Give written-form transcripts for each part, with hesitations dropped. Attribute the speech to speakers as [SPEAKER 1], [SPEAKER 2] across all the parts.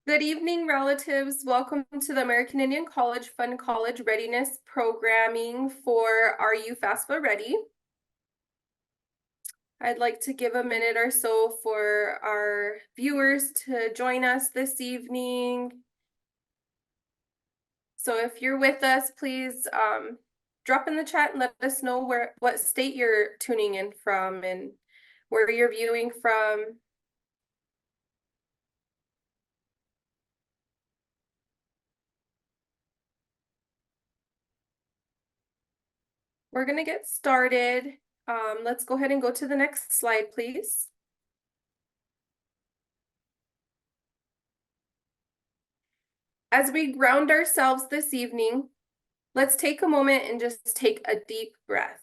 [SPEAKER 1] Good evening, relatives. Welcome to the American Indian College Fund College Readiness Programming for Are You FAFSA Ready? I'd like to give a minute or so for our viewers to join us this evening. So if you're with us, please drop in the chat and let us know what state you're tuning in from and where you're viewing from. We're going to get started. Let's go ahead and go to the next slide, please. As we ground ourselves this evening, let's take a moment and just take a deep breath.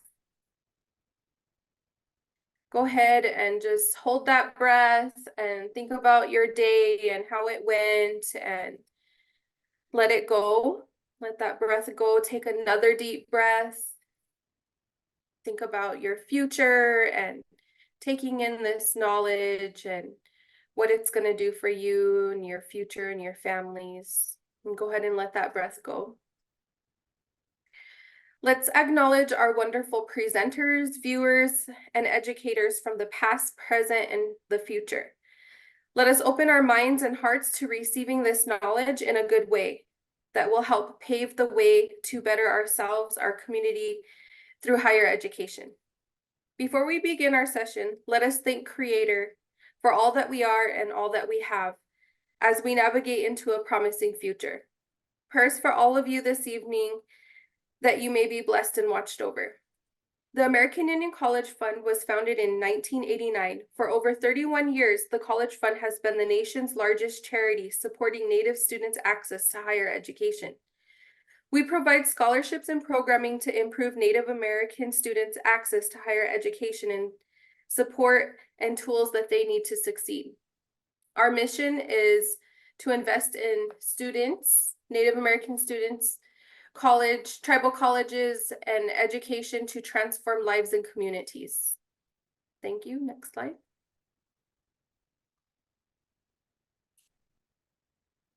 [SPEAKER 1] Go ahead and just hold that breath and think about your day and how it went and let it go. Let that breath go. Take another deep breath. Think about your future and taking in this knowledge and what it's going to do for you and your future and your families. And go ahead and let that breath go. Let's acknowledge our wonderful presenters, viewers, and educators from the past, present, and the future. Let us open our minds and hearts to receiving this knowledge in a good way that will help pave the way to better ourselves, our community, through higher education. Before we begin our session, let us thank Creator for all that we are and all that we have as we navigate into a promising future. Prayers for all of you this evening that you may be blessed and watched over. The American Indian College Fund was founded in 1989. For over 31 years, the College Fund has been the nation's largest charity supporting Native students' access to higher education. We provide scholarships and programming to improve Native American students' access to higher education and support and tools that they need to succeed. Our mission is to invest in students, Native American students, tribal colleges, and education to transform lives and communities. Thank you. Next slide.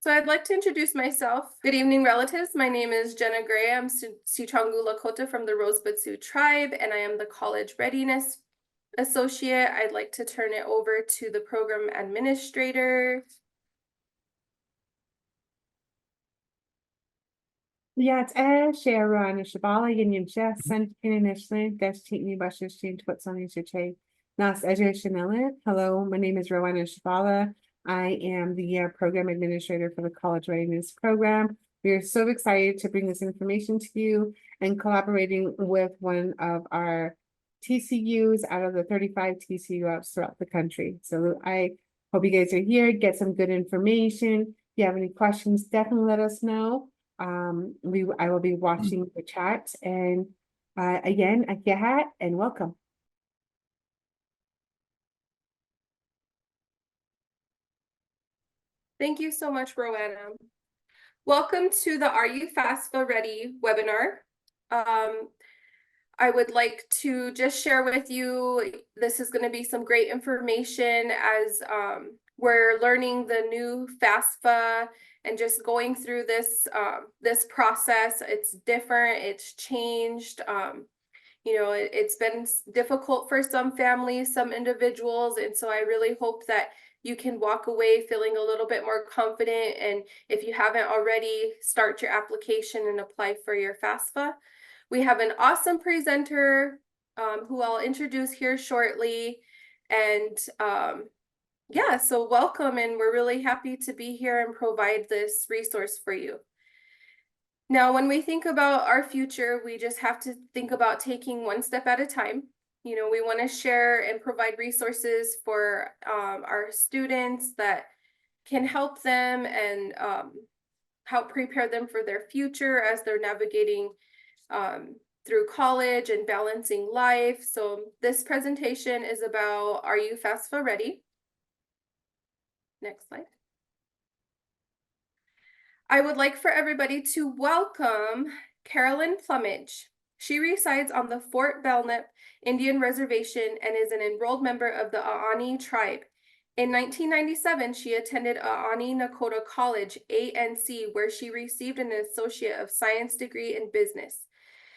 [SPEAKER 1] So I'd like to introduce myself. Good evening, relatives. My name is Jenna Gray. I'm Sicangu Lakota from the Rosebud Sioux tribe, and I am the College Readiness Associate. I'd like to turn it over to the program administrator.
[SPEAKER 2] Yeah, Sharon Shabala Yinja sent in initially that's me Bashir to what's on Yiche. Nas Chanel. Hello, my name is Rowana Shabala. I am the program administrator for the College Readiness Program. We are so excited to bring this information to you and collaborating with one of our TCUs out of the 35 TCUs throughout the country. So I hope you guys are here, get some good information. If you have any questions, definitely let us know. I will be watching the chat and again, Akiahat and welcome.
[SPEAKER 1] Thank you so much, Rowana. Welcome to the Are You FAFSA Ready webinar. I would like to just share with you, this is going to be some great information as we're learning the new FAFSA and just going through this this process. It's different, it's changed. You know, it's been difficult for some families, some individuals, and so I really hope that you can walk away feeling a little bit more confident, and if you haven't already, start your application and apply for your FAFSA. We have an awesome presenter who I'll introduce here shortly, and yeah, so welcome, and we're really happy to be here and provide this resource for you. Now, when we think about our future, we just have to think about taking one step at a time. You know, we want to share and provide resources for our students that can help them and help prepare them for their future as they're navigating through college and balancing life. So this presentation is about Are You FAFSA Ready? Next slide. I would like for everybody to welcome Carolyn Plumage. She resides on the Fort Belknap Indian Reservation and is an enrolled member of the Aani tribe In 1997, she attended Aani Nakota College, ANC, where she received an Associate of Science degree in business.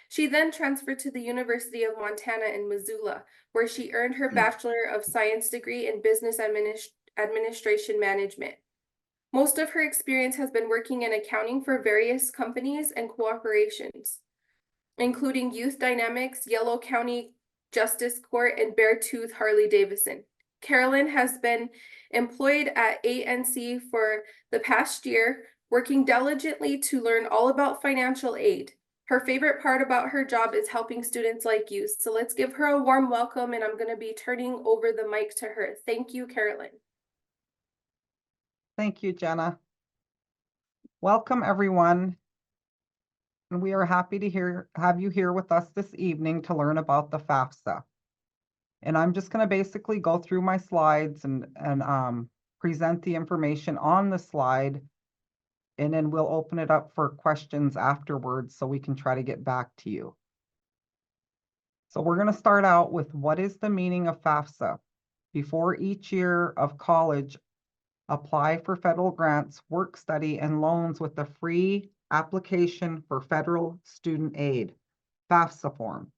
[SPEAKER 1] She then transferred to the University of Montana in Missoula, where she earned her Bachelor of Science degree in Business Administration Management. Most of her experience has been working in accounting for various companies and corporations, including Youth Dynamics, Yellow County Justice Court, and Beartooth Harley-Davidson. Carolyn has been employed at ANC for the past year, working diligently to learn all about financial aid. Her favorite part about her job is helping students like you. So let's give her a warm welcome, and I'm going to be turning over the mic to her. Thank you, Carolyn.
[SPEAKER 3] Thank you, Jenna. Welcome, everyone. And we are happy to have you here with us this evening to learn about the FAFSA. And I'm just going to basically go through my slides and present the information on the slide. And then we'll open it up for questions afterwards so we can try to get back to you. So we're going to start out with what is the meaning of FAFSA? Before each year of college, apply for federal grants, work study, and loans with a free application for federal student aid, FAFSA form.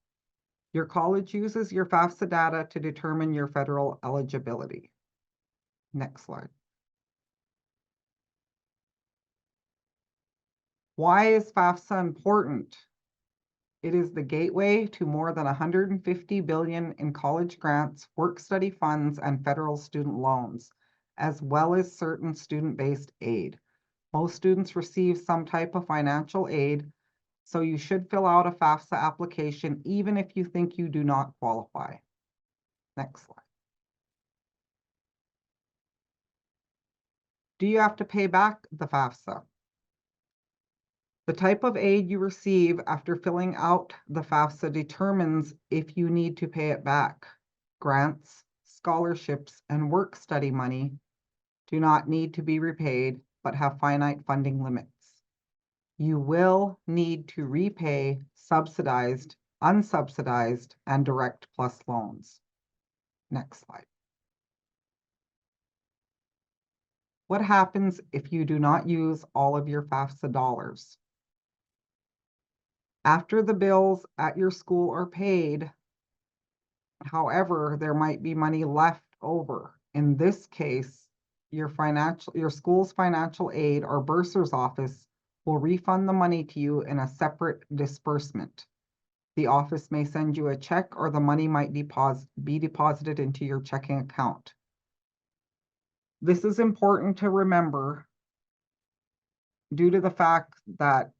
[SPEAKER 3] Your college uses your FAFSA data to determine your federal eligibility. Next slide. Why is FAFSA important? It is the gateway to more than $150 billion in college grants, work study funds, and federal student loans, as well as certain student-based aid. Most students receive some type of financial aid, so you should fill out a FAFSA application even if you think you do not qualify. Next slide. Do you have to pay back the FAFSA? The type of aid you receive after filling out the FAFSA determines if you need to pay it back. Grants, scholarships, and work study money do not need to be repaid, but have finite funding limits. You will need to repay subsidized, unsubsidized, and direct plus loans. Next slide. What happens if you do not use all of your FAFSA dollars? After the bills at your school are paid, however, there might be money left over. In this case, your school's financial aid or bursar's office will refund the money to you in a separate disbursement. The office may send you a check, or the money might be deposited into your checking account. This is important to remember due to the fact that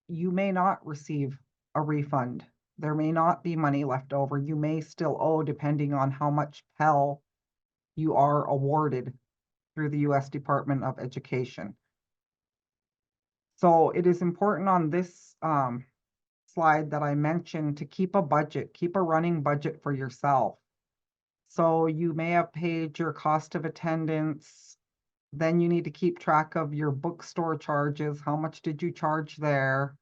[SPEAKER 3] you may not receive a refund. There may not be money left over. You may still owe, depending on how much Pell you are awarded through the U.S. Department of Education. So it is important on this slide that I mentioned to keep a budget, keep a running budget for yourself. So you may have paid your cost of attendance, then you need to keep track of your bookstore charges. How much did you charge there?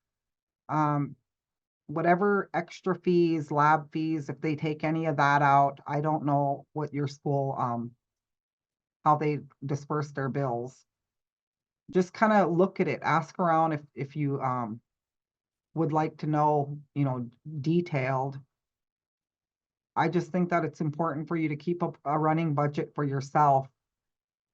[SPEAKER 3] Whatever extra fees, lab fees, if they take any of that out. I don't know what your school, how they disperse their bills. Just kind of look at it, ask around if you would like to know, detailed. I just think that it's important for you to keep a running budget for yourself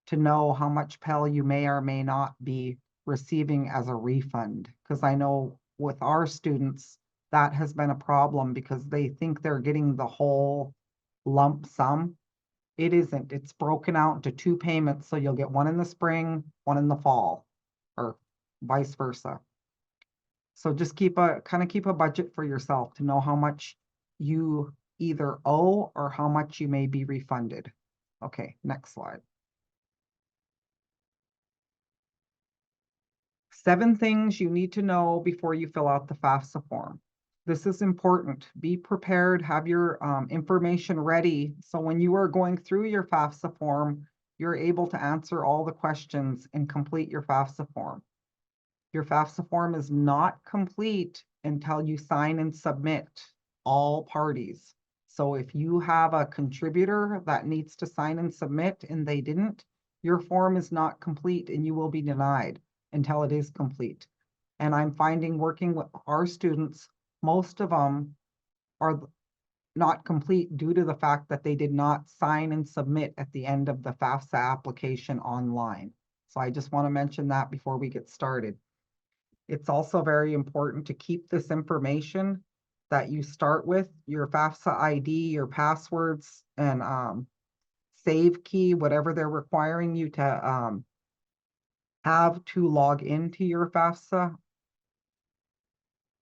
[SPEAKER 3] to know how much Pell you may or may not be receiving as a refund. Because I know with our students, that has been a problem because they think they're getting the whole lump sum. It isn't. It's broken out into 2 payments, so you'll get one in the spring, one in the fall, or vice versa. So just keep a budget for yourself to know how much you either owe or how much you may be refunded. Okay, next slide. 7 things you need to know before you fill out the FAFSA form. This is important. Be prepared, have your information ready. So when you are going through your FAFSA form, you're able to answer all the questions and complete your FAFSA form. Your FAFSA form is not complete until you sign and submit, all parties. So if you have a contributor that needs to sign and submit and they didn't, your form is not complete and you will be denied until it is complete. And I'm finding working with our students, most of them are not complete due to the fact that they did not sign and submit at the end of the FAFSA application online. So I just want to mention that before we get started. It's also very important to keep this information that you start with, your FAFSA ID, your passwords, and save key, whatever they're requiring you to have to log into your FAFSA.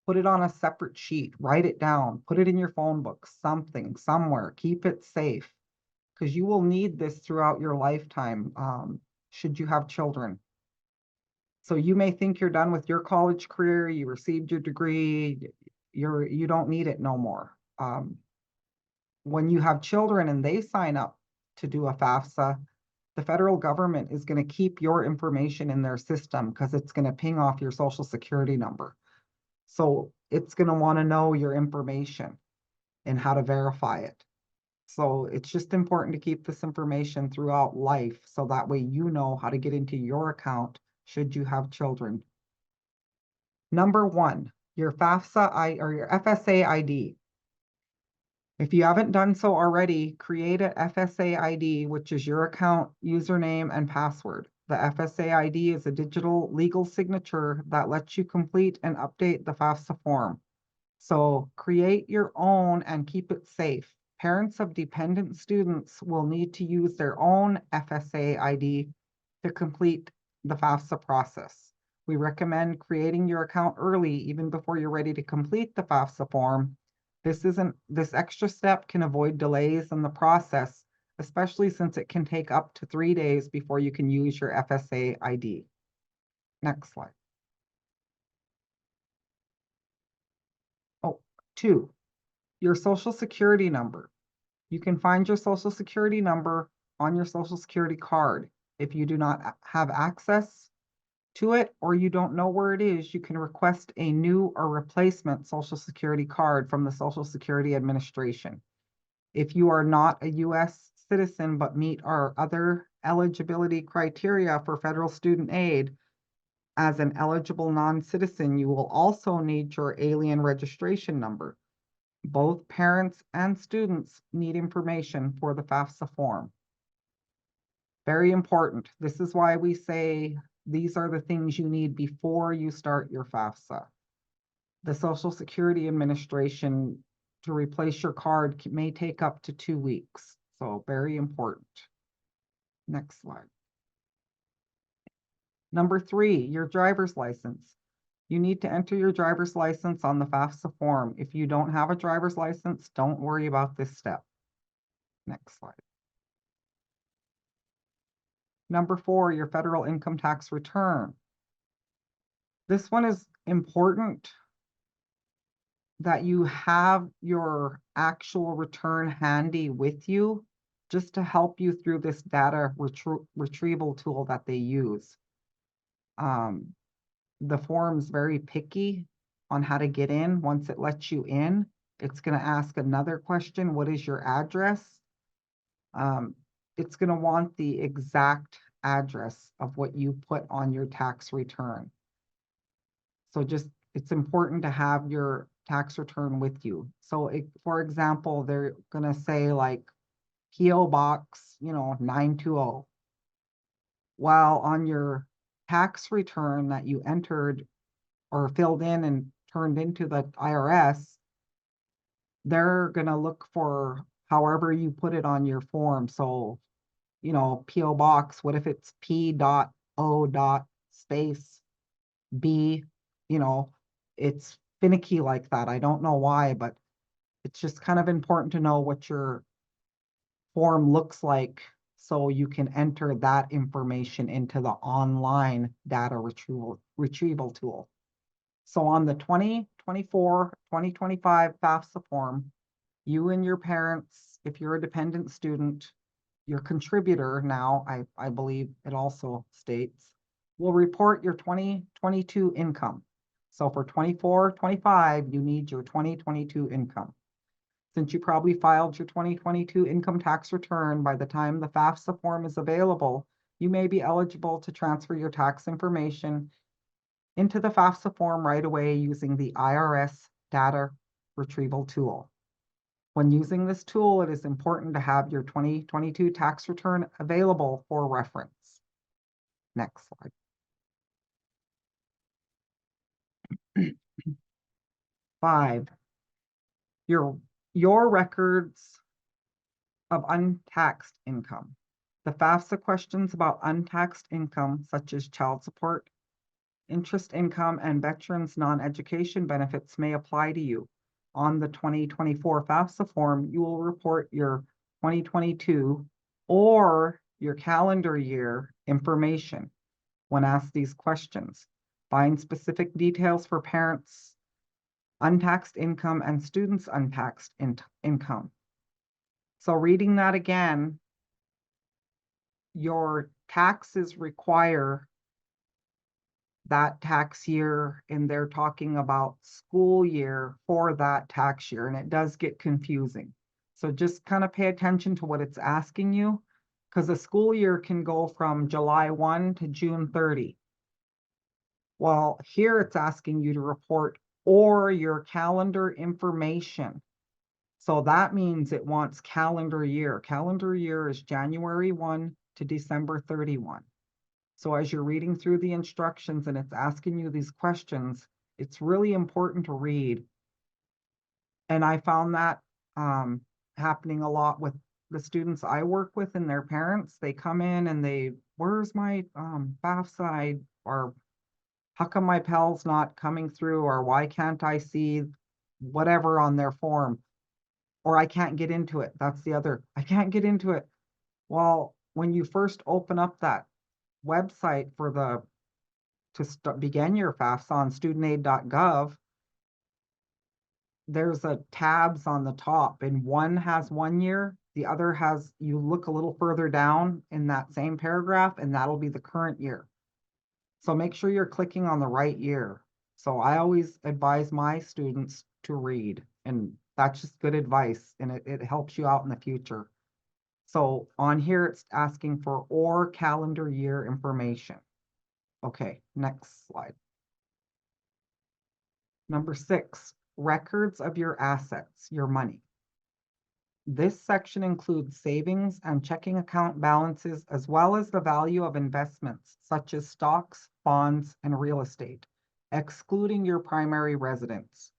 [SPEAKER 3] Put it on a separate sheet, write it down, put it in your phone book, something, somewhere, keep it safe, because you will need this throughout your lifetime, should you have children. So you may think you're done with your college career, you received your degree, you don't need it no more. When you have children and they sign up to do a FAFSA, the federal government is going to keep your information in their system because it's going to ping off your social security number. So it's going to want to know your information and how to verify it. So it's just important to keep this information throughout life so that way you know how to get into your account should you have children. Number one, your FAFSA or your FSA ID. If you haven't done so already, create a FSA ID, which is your account username and password. The FSA ID is a digital legal signature that lets you complete and update the FAFSA form. So create your own and keep it safe. Parents of dependent students will need to use their own FSA ID to complete the FAFSA process. We recommend creating your account early, even before you're ready to complete the FAFSA form. This extra step can avoid delays in the process, especially since it can take up to 3 days before you can use your FSA ID. Next slide. Oh, 2, your social security number. You can find your social security number on your social security card. If you do not have access to it or you don't know where it is, you can request a new or replacement social security card from the Social Security Administration. If you are not a US citizen but meet our other eligibility criteria for federal student aid, as an eligible non-citizen, you will also need your alien registration number. Both parents and students need information for the FAFSA form. Very important. This is why we say these are the things you need before you start your FAFSA. The Social Security Administration to replace your card may take up to 2 weeks. So very important. Next slide. Number 3, your driver's license. You need to enter your driver's license on the FAFSA form. If you don't have a driver's license, don't worry about this step. Next slide. Number 4, your federal income tax return. This one is important that you have your actual return handy with you just to help you through this data retrieval tool that they use. The form's very picky on how to get in. Once it lets you in, it's going to ask another question. What is your address? It's going to want the exact address of what you put on your tax return. So it's important to have your tax return with you. So for example, they're going to say like PO Box, 920. While on your tax return that you entered or filled in and turned into the IRS, they're going to look for however you put it on your form. So, PO Box, what if it's P.O. space B, it's finicky like that. I don't know why, but it's just kind of important to know what your form looks like so you can enter that information into the online data retrieval tool. So on the 2024-2025 FAFSA form, you and your parents, if you're a dependent student, your contributor now, I believe it also states, will report your 2022 income. So for 24-25, you need your 2022 income. Since you probably filed your 2022 income tax return by the time the FAFSA form is available, you may be eligible to transfer your tax information into the FAFSA form right away using the IRS data retrieval tool. When using this tool, it is important to have your 2022 tax return available for reference. Next slide. 5, your records of untaxed income. The FAFSA questions about untaxed income, such as child support, interest income, and veterans non-education benefits may apply to you. On the 2024 FAFSA form, you will report your 2022 or your calendar year information when asked these questions. Find specific details for parents' untaxed income and students' untaxed income. So reading that again, your taxes require that tax year, and they're talking about school year for that tax year, and it does get confusing. So just kind of pay attention to what it's asking you, because a school year can go from July 1 to June 30. Well, here it's asking you to report or your calendar information. So that means it wants calendar year. Calendar year is January 1 to December 31. So as you're reading through the instructions and it's asking you these questions, it's really important to read. And I found that happening a lot with the students I work with and their parents. They come in and where's my FAFSA, or how come my Pell's not coming through, or why can't I see whatever on their form, or I can't get into it. That's the other, I can't get into it. Well, when you first open up that website begin your FAFSA on studentaid.gov, there's a tabs on the top, and one has 1 year, the other has, you look a little further down in that same paragraph, and that'll be the current year. So make sure you're clicking on the right year. So I always advise my students to read, and that's just good advice, and it helps you out in the future. So on here, it's asking for or calendar year information. Okay, next slide. Number 6, records of your assets, your money. This section includes savings and checking account balances, as well as the value of investments such as stocks, bonds, and real estate, excluding your primary residence.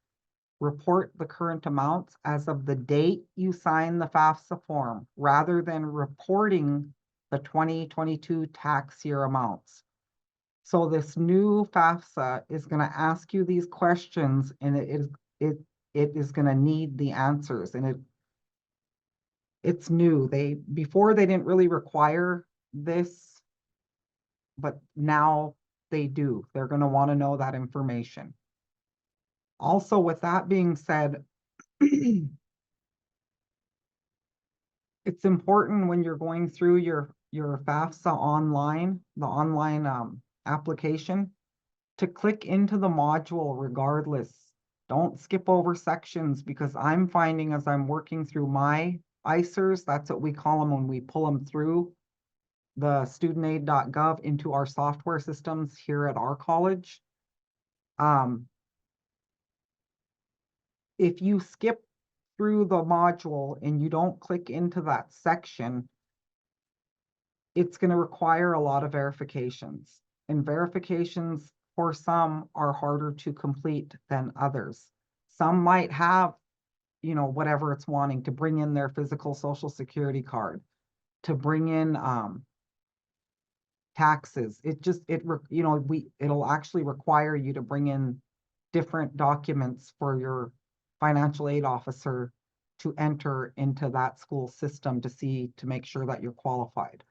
[SPEAKER 3] Report the current amounts as of the date you sign the FAFSA form, rather than reporting the 2022 tax year amounts. So this new FAFSA is going to ask you these questions, and it is going to need the answers, and it's new. Before they didn't really require this, but now they do. They're going to want to know that information. Also, with that being said, it's important when you're going through your FAFSA online, the online application, to click into the module regardless. Don't skip over sections, because I'm finding as I'm working through my ICERs, that's what we call them when we pull them through the studentaid.gov into our software systems here at our college. If you skip through the module and you don't click into that section, it's going to require a lot of verifications, and verifications for some are harder to complete than others. Some might have, whatever it's wanting to bring in their physical social security card, to bring in taxes. It'll actually require you to bring in different documents for your financial aid officer to enter into that school system to make sure that you're qualified.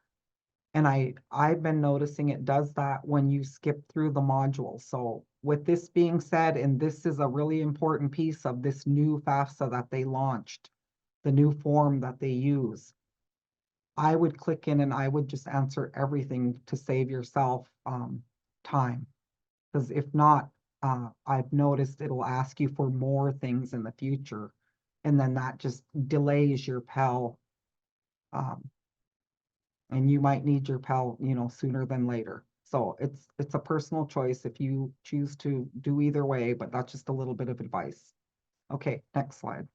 [SPEAKER 3] And I've been noticing it does that when you skip through the module. So with this being said, and this is a really important piece of this new FAFSA that they launched, the new form that they use, I would click in and I would just answer everything to save yourself time. Because if not, I've noticed it'll ask you for more things in the future. And then that just delays your Pell. And you might need your Pell, sooner than later. So it's a personal choice if you choose to do either way, but that's just a little bit of advice. Okay, next slide.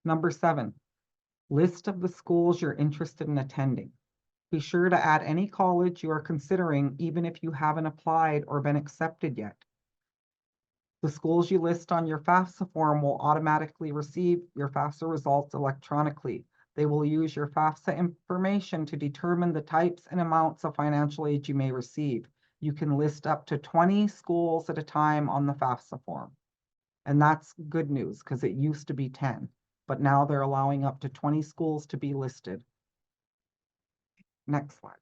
[SPEAKER 3] Number 7, list of the schools you're interested in attending. Be sure to add any college you are considering, even if you haven't applied or been accepted yet. The schools you list on your FAFSA form will automatically receive your FAFSA results electronically. They will use your FAFSA information to determine the types and amounts of financial aid you may receive. You can list up to 20 schools at a time on the FAFSA form. And that's good news because it used to be 10, but now they're allowing up to 20 schools to be listed. Next slide.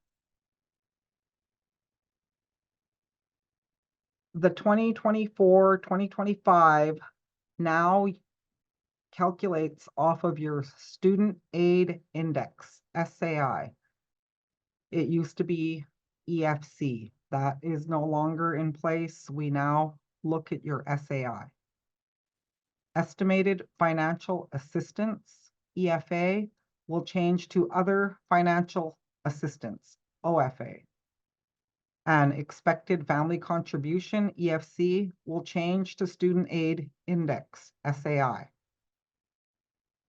[SPEAKER 3] The 2024-2025 now calculates off of your Student Aid Index, SAI. It used to be EFC. That is no longer in place. We now look at your SAI. Estimated Financial Assistance, EFA, will change to Other Financial Assistance, OFA. And Expected Family Contribution, EFC, will change to Student Aid Index, SAI.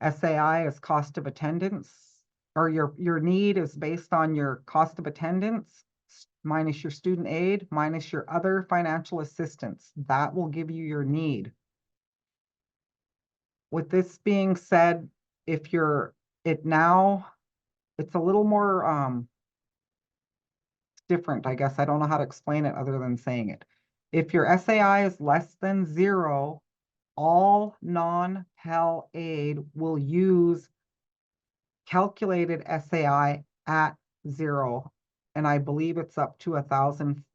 [SPEAKER 3] SAI is cost of attendance, or your need is based on your cost of attendance minus your student aid minus your other financial assistance. That will give you your need. With this being said, if it's a little more different, I guess. I don't know how to explain it other than saying it. If your SAI is less than 0, all non-Pell aid will use calculated SAI at 0, and I believe it's up to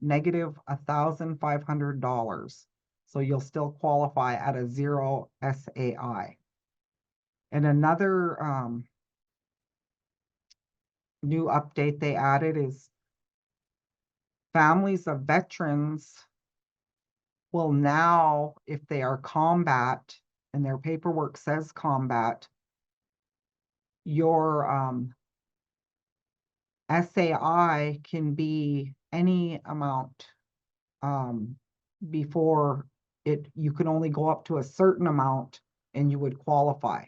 [SPEAKER 3] negative $1,500. So you'll still qualify at a 0 SAI. And another new update they added is families of veterans will now, if they are combat and their paperwork says combat, your SAI can be any amount before you can only go up to a certain amount and you would qualify.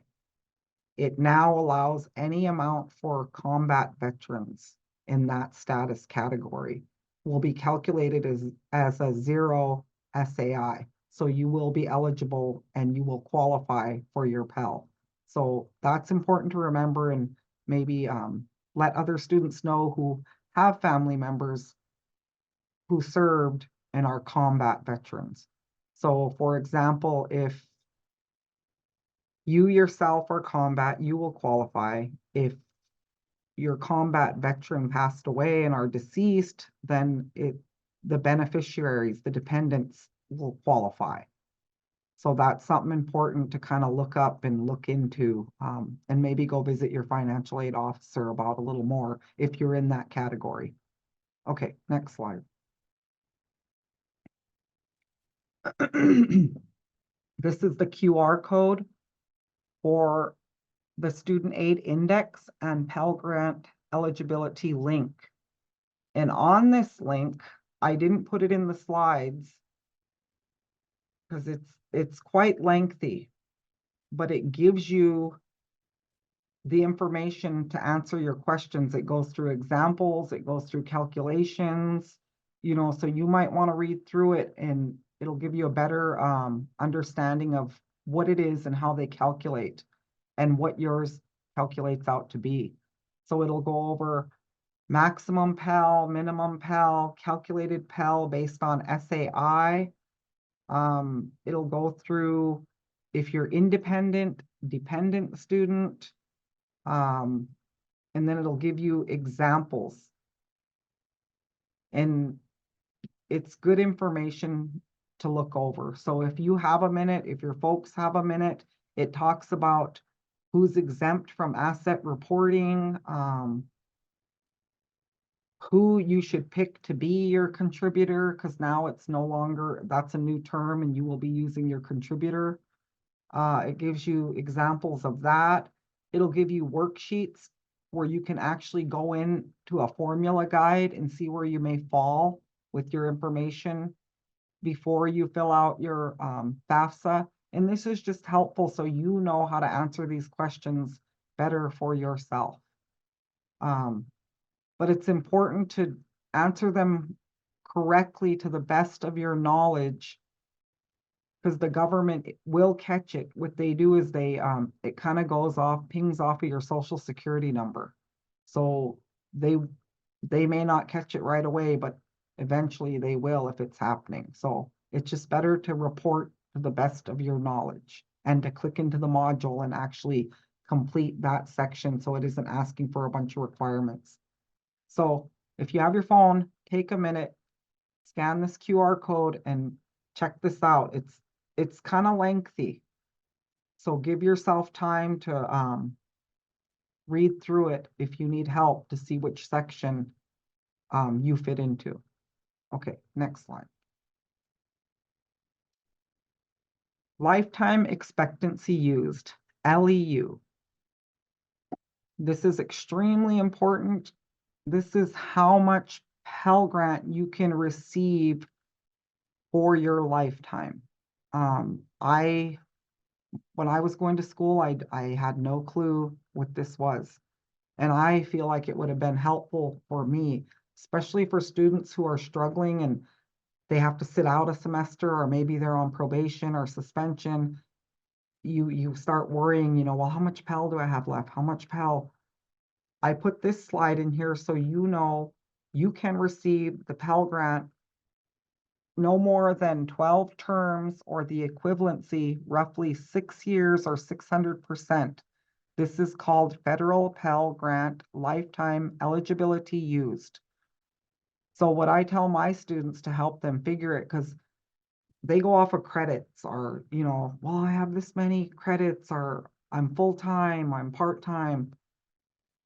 [SPEAKER 3] It now allows any amount for combat veterans in that status category will be calculated as a 0 SAI. So you will be eligible and you will qualify for your Pell. So that's important to remember, and maybe let other students know who have family members who served and are combat veterans. So for example, if you yourself are combat, you will qualify. If your combat veteran passed away and are deceased, then the beneficiaries, the dependents, will qualify. So that's something important to kind of look up and look into, and maybe go visit your financial aid officer about a little more if you're in that category. Okay, next slide. This is the QR code for the Student Aid Index and Pell Grant eligibility link. And on this link, I didn't put it in the slides because it's quite lengthy, but it gives you the information to answer your questions. It goes through examples, it goes through calculations, so you might want to read through it and it'll give you a better understanding of what it is and how they calculate and what yours calculates out to be. So it'll go over maximum Pell, minimum Pell, calculated Pell based on SAI. It'll go through if you're independent, dependent student, and then it'll give you examples. And it's good information to look over. So if you have a minute, if your folks have a minute, it talks about who's exempt from asset reporting, who you should pick to be your contributor, because now it's no longer, that's a new term and you will be using your contributor. It gives you examples of that. It'll give you worksheets where you can actually go in to a formula guide and see where you may fall with your information before you fill out your FAFSA. And this is just helpful so you know how to answer these questions better for yourself. But it's important to answer them correctly to the best of your knowledge, because the government will catch it. What they do is they it kind of goes off, pings off of your social security number. So they may not catch it right away, but eventually they will if it's happening. So it's just better to report to the best of your knowledge and to click into the module and actually complete that section so it isn't asking for a bunch of requirements. So if you have your phone, take a minute, scan this QR code and check this out. It's kind of lengthy. So give yourself time to read through it if you need help to see which section you fit into. Okay, next slide. Lifetime expectancy used, LEU. This is extremely important. This is how much Pell Grant you can receive for your lifetime. When I was going to school, I had no clue what this was. And I feel like it would have been helpful for me, especially for students who are struggling and they have to sit out a semester, or maybe they're on probation or suspension. You start worrying, you know, well, how much Pell do I have left? How much Pell? I put this slide in here so you know you can receive the Pell Grant no more than 12 terms, or the equivalency, roughly 6 years or 600%. This is called Federal Pell Grant Lifetime Eligibility Used. So what I tell my students to help them figure it, because they go off of credits, or, you know, well, I have this many credits, or I'm full-time, I'm part-time.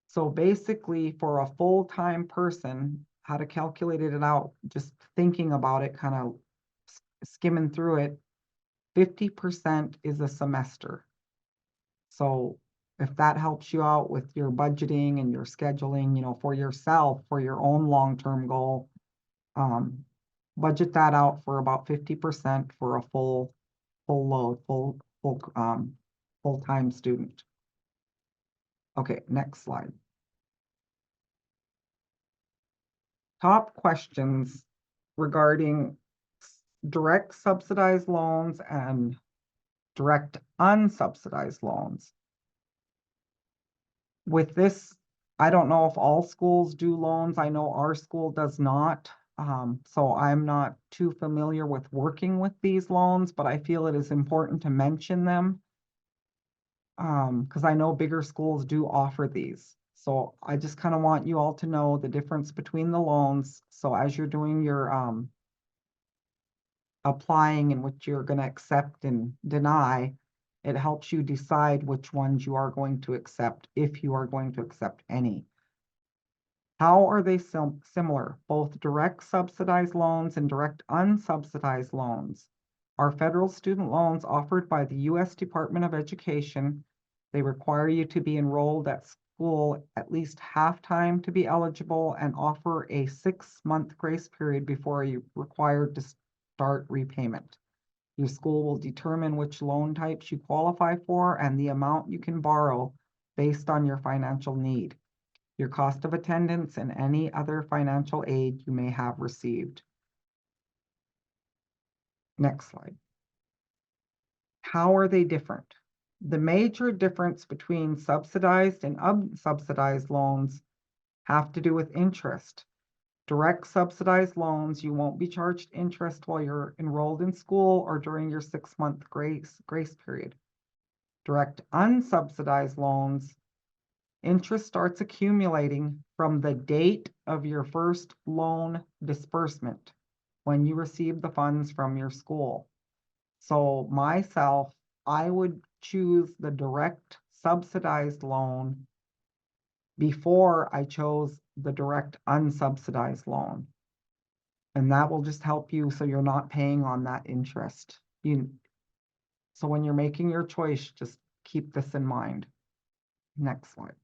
[SPEAKER 3] So basically for a full-time person, how to calculate it out, just thinking about it, kind of skimming through it, 50% is a semester. So if that helps you out with your budgeting and your scheduling, you know, for yourself, for your own long-term goal, budget that out for about 50% for a full load, full-time student. Okay, next slide. Top questions regarding direct subsidized loans and direct unsubsidized loans. With this, I don't know if all schools do loans. I know our school does not. So I'm not too familiar with working with these loans, but I feel it is important to mention them. Because I know bigger schools do offer these. So I just kind of want you all to know the difference between the loans. So as you're doing your applying and what you're going to accept and deny, it helps you decide which ones you are going to accept, if you are going to accept any. How are they similar? Both direct subsidized loans and direct unsubsidized loans are federal student loans offered by the U.S. Department of Education. They require you to be enrolled at school at least half-time to be eligible, and offer a 6-month grace period before you're required to start repayment. Your school will determine which loan types you qualify for and the amount you can borrow based on your financial need, your cost of attendance, and any other financial aid you may have received. Next slide. How are they different? The major difference between subsidized and unsubsidized loans have to do with interest. Direct subsidized loans, you won't be charged interest while you're enrolled in school or during your 6-month grace period. Direct unsubsidized loans, interest starts accumulating from the date of your first loan disbursement, when you receive the funds from your school. So myself, I would choose the direct subsidized loan before I chose the direct unsubsidized loan. And that will just help you so you're not paying on that interest. So when you're making your choice, just keep this in mind. Next slide.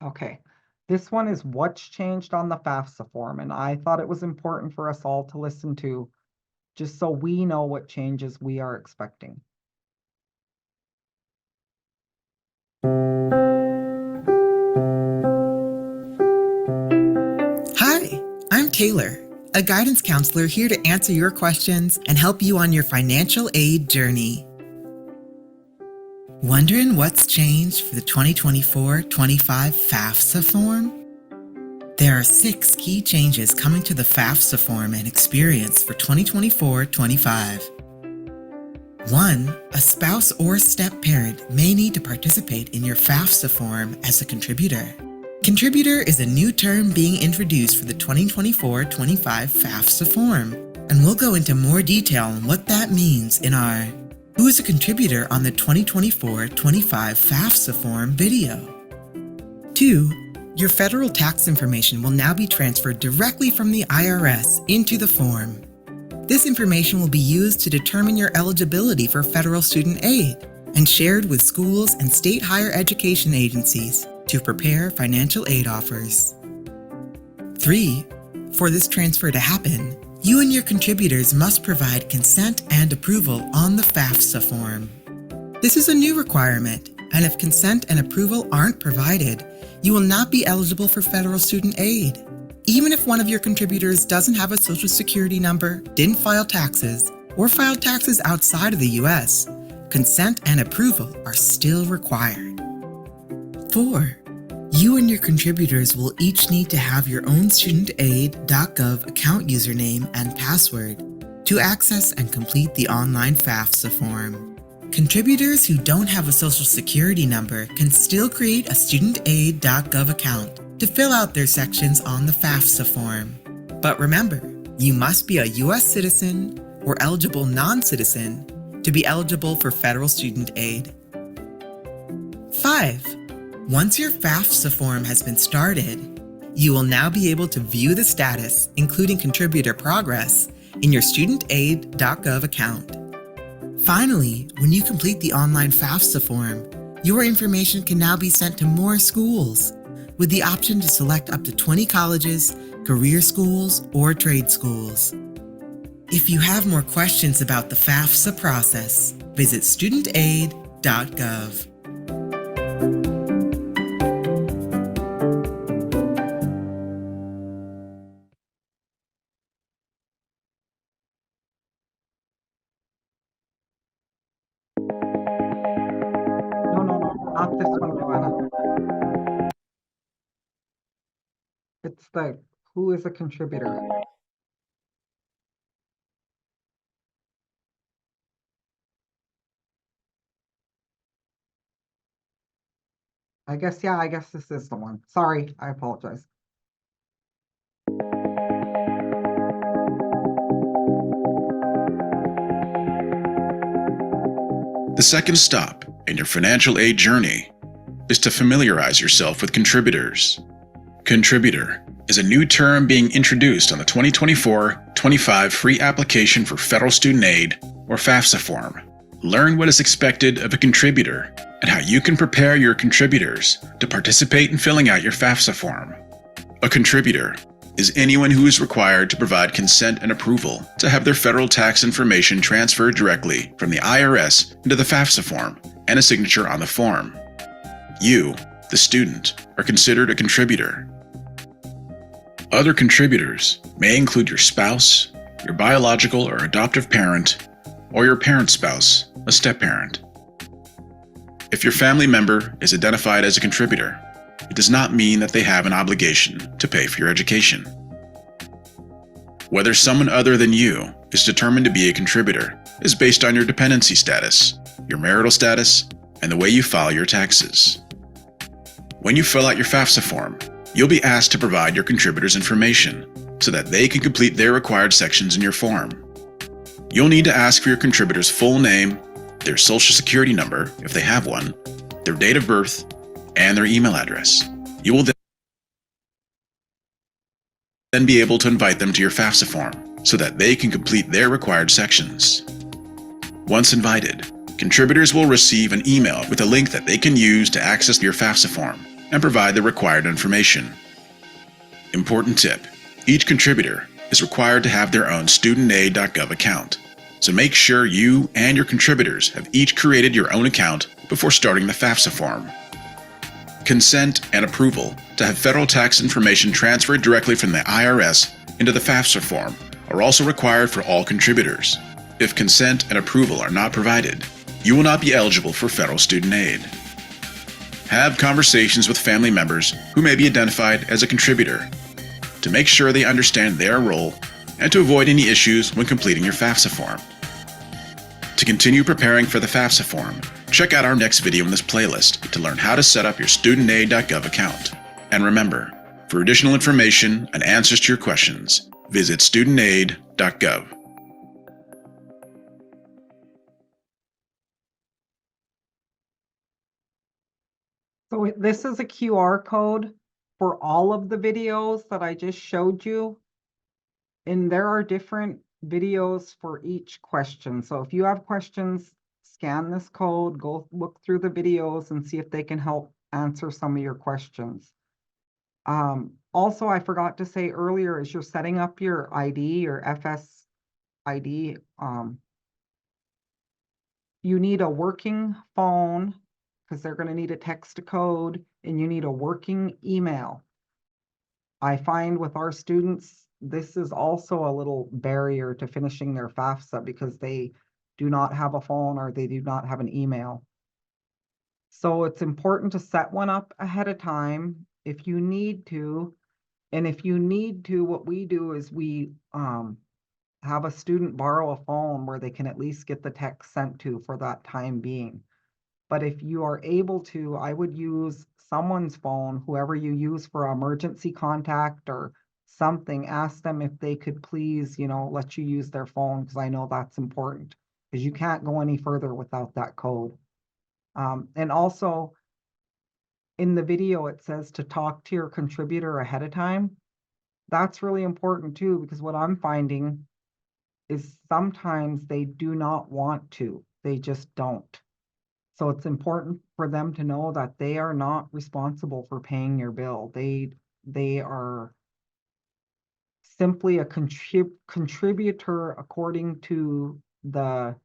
[SPEAKER 3] Okay, this one is what's changed on the FAFSA form, and I thought it was important for us all to listen to, just so we know what changes we are expecting.
[SPEAKER 4] Hi, I'm Taylor, a guidance counselor here to answer your questions and help you on your financial aid journey. Wondering what's changed for the 2024-25 FAFSA form? There are 6 key changes coming to the FAFSA form and experience for 2024-25. 1. A spouse or step-parent may need to participate in your FAFSA form as a contributor. Contributor is a new term being introduced for the 2024-25 FAFSA form, and we'll go into more detail on what that means in our Who is a Contributor on the 2024-25 FAFSA form video. 2. Your federal tax information will now be transferred directly from the IRS into the form. This information will be used to determine your eligibility for federal student aid and shared with schools and state higher education agencies to prepare financial aid offers. 3. For this transfer to happen, you and your contributors must provide consent and approval on the FAFSA form. This is a new requirement, and if consent and approval aren't provided, you will not be eligible for federal student aid. Even if one of your contributors doesn't have a Social Security number, didn't file taxes, or filed taxes outside of the U.S., consent and approval are still required. 4. You and your contributors will each need to have your own studentaid.gov account username and password to access and complete the online FAFSA form. Contributors who don't have a Social Security number can still create a studentaid.gov account to fill out their sections on the FAFSA form. But remember, you must be a U.S. citizen or eligible non-citizen to be eligible for federal student aid. 5. Once your FAFSA form has been started, you will now be able to view the status, including contributor progress, in your studentaid.gov account. Finally, when you complete the online FAFSA form, your information can now be sent to more schools, with the option to select up to 20 colleges, career schools, or trade schools. If you have more questions about the FAFSA process, visit studentaid.gov.
[SPEAKER 3] No, not this one, Joanna. It's the who is a contributor. I guess this is the one. Sorry, I apologize.
[SPEAKER 5] The second stop in your financial aid journey is to familiarize yourself with contributors. Contributor is a new term being introduced on the 2024-25 free application for federal student aid, or FAFSA form. Learn what is expected of a contributor and how you can prepare your contributors to participate in filling out your FAFSA form. A contributor is anyone who is required to provide consent and approval to have their federal tax information transferred directly from the IRS into the FAFSA form and a signature on the form. You, the student, are considered a contributor. Other contributors may include your spouse, your biological or adoptive parent, or your parent's spouse, a step-parent. If your family member is identified as a contributor, it does not mean that they have an obligation to pay for your education. Whether someone other than you is determined to be a contributor is based on your dependency status, your marital status, and the way you file your taxes. When you fill out your FAFSA form, you'll be asked to provide your contributor's information so that they can complete their required sections in your form. You'll need to ask for your contributor's full name, their Social Security number, if they have one, their date of birth, and their email address. You will then be able to invite them to your FAFSA form so that they can complete their required sections. Once invited, contributors will receive an email with a link that they can use to access your FAFSA form and provide the required information. Important tip: each contributor is required to have their own studentaid.gov account, so make sure you and your contributors have each created your own account before starting the FAFSA form. Consent and approval to have federal tax information transferred directly from the IRS into the FAFSA form are also required for all contributors. If consent and approval are not provided, you will not be eligible for federal student aid. Have conversations with family members who may be identified as a contributor to make sure they understand their role and to avoid any issues when completing your FAFSA form. To continue preparing for the FAFSA form, check out our next video in this playlist to learn how to set up your studentaid.gov account. And remember, for additional information and answers to your questions, visit studentaid.gov.
[SPEAKER 3] So this is a QR code for all of the videos that I just showed you. And there are different videos for each question. So if you have questions, scan this code, go look through the videos and see if they can help answer some of your questions. Also, I forgot to say earlier, as you're setting up your ID, your FS ID, you need a working phone because they're going to need a text to code, and you need a working email. I find with our students, this is also a little barrier to finishing their FAFSA because they do not have a phone or they do not have an email. So it's important to set one up ahead of time if you need to. And if you need to, what we do is we have a student borrow a phone where they can at least get the text sent to for that time being. But if you are able to, I would use someone's phone, whoever you use for emergency contact or something. Ask them if they could please, let you use their phone, because I know that's important, because you can't go any further without that code. And also in the video, it says to talk to your contributor ahead of time. That's really important too, because what I'm finding is sometimes they do not want to, they just don't. So it's important for them to know that they are not responsible for paying your bill. They are simply a contributor according to the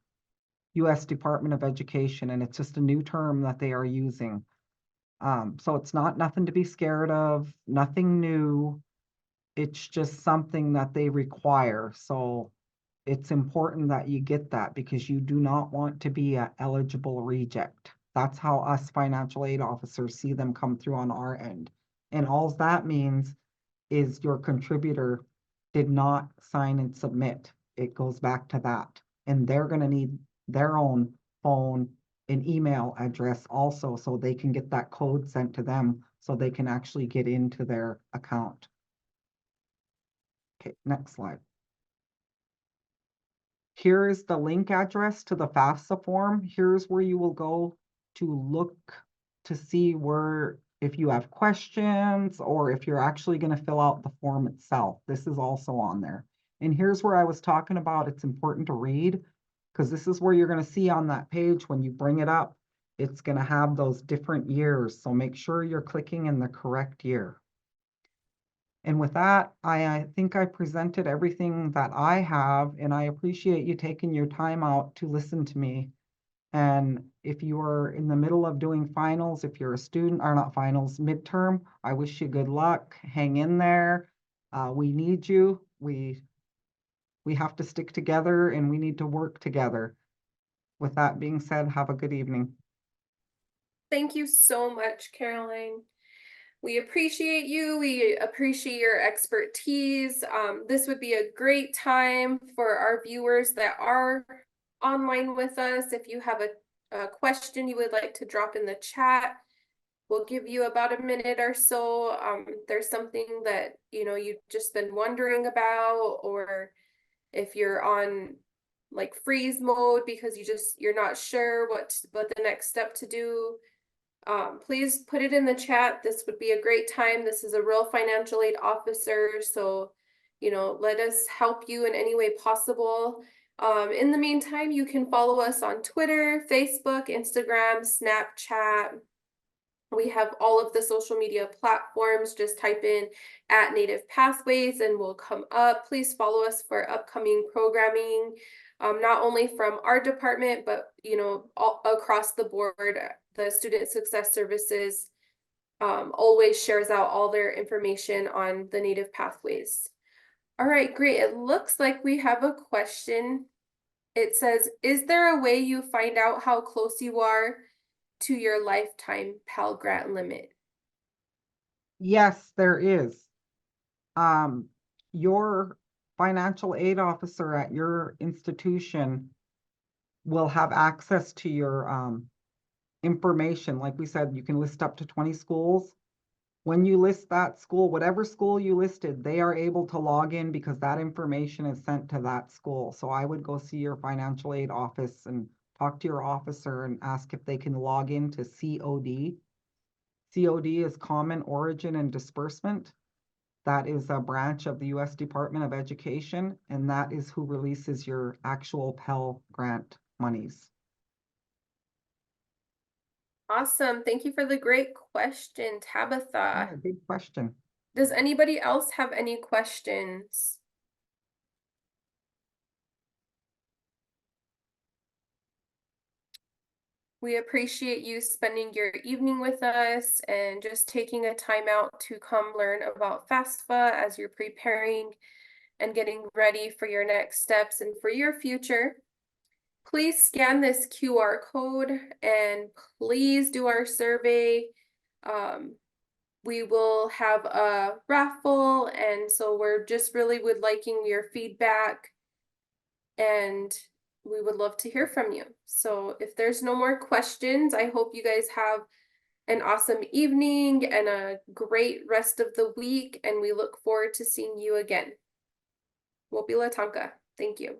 [SPEAKER 3] U.S. Department of Education, and it's just a new term that they are using. So it's not nothing to be scared of, nothing new. It's just something that they require. So it's important that you get that, because you do not want to be an eligible reject. That's how us financial aid officers see them come through on our end. And all that means is your contributor did not sign and submit. It goes back to that. And they're going to need their own phone and email address also, so they can get that code sent to them so they can actually get into their account. Okay, next slide. Here is the link address to the FAFSA form. Here's where you will go to look to see where, if you have questions or if you're actually going to fill out the form itself. This is also on there. And here's where I was talking about it's important to read, because this is where you're going to see on that page when you bring it up, it's going to have those different years. So make sure you're clicking in the correct year. And with that, I think I presented everything that I have, and I appreciate you taking your time out to listen to me. And if you are in the middle of doing finals, if you're a student, or not finals, midterm, I wish you good luck. Hang in there. We need you. We have to stick together, and we need to work together. With that being said, have a good evening.
[SPEAKER 1] Thank you so much, Caroline. We appreciate you. We appreciate your expertise. This would be a great time for our viewers that are online with us. If you have a question you would like to drop in the chat, we'll give you about a minute or so. There's something that you've just been wondering about, or if you're on like freeze mode because you're not sure what the next step to do. Please put it in the chat. This would be a great time. This is a real financial aid officer, so let us help you in any way possible. In the meantime, you can follow us on Twitter, Facebook, Instagram, Snapchat. We have all of the social media platforms. Just type in @Native Pathways and we'll come up. Please follow us for upcoming programming, not only from our department, but all across the board. The Student Success Services always shares out all their information on the Native Pathways. All right, great. It looks like we have a question. It says, is there a way you find out how close you are to your lifetime Pell Grant limit?
[SPEAKER 3] Yes, there is. Your financial aid officer at your institution will have access to your information. Like we said, you can list up to 20 schools. When you list that school, whatever school you listed, they are able to log in because that information is sent to that school. So I would go see your financial aid office and talk to your officer and ask if they can log into COD. COD is Common Origin and Disbursement. That is a branch of the U.S. Department of Education, and that is who releases your actual Pell Grant monies.
[SPEAKER 1] Awesome. Thank you for the great question, Tabitha.
[SPEAKER 3] Yeah, good question.
[SPEAKER 1] Does anybody else have any questions? We appreciate you spending your evening with us and just taking a time out to come learn about FAFSA as you're preparing and getting ready for your next steps and for your future. Please scan this QR code and please do our survey. We will have a raffle, and so we're just really would liking your feedback, and we would love to hear from you. So if there's no more questions, I hope you guys have an awesome evening and a great rest of the week, and we look forward to seeing you again. Wopila Tonka. Thank you.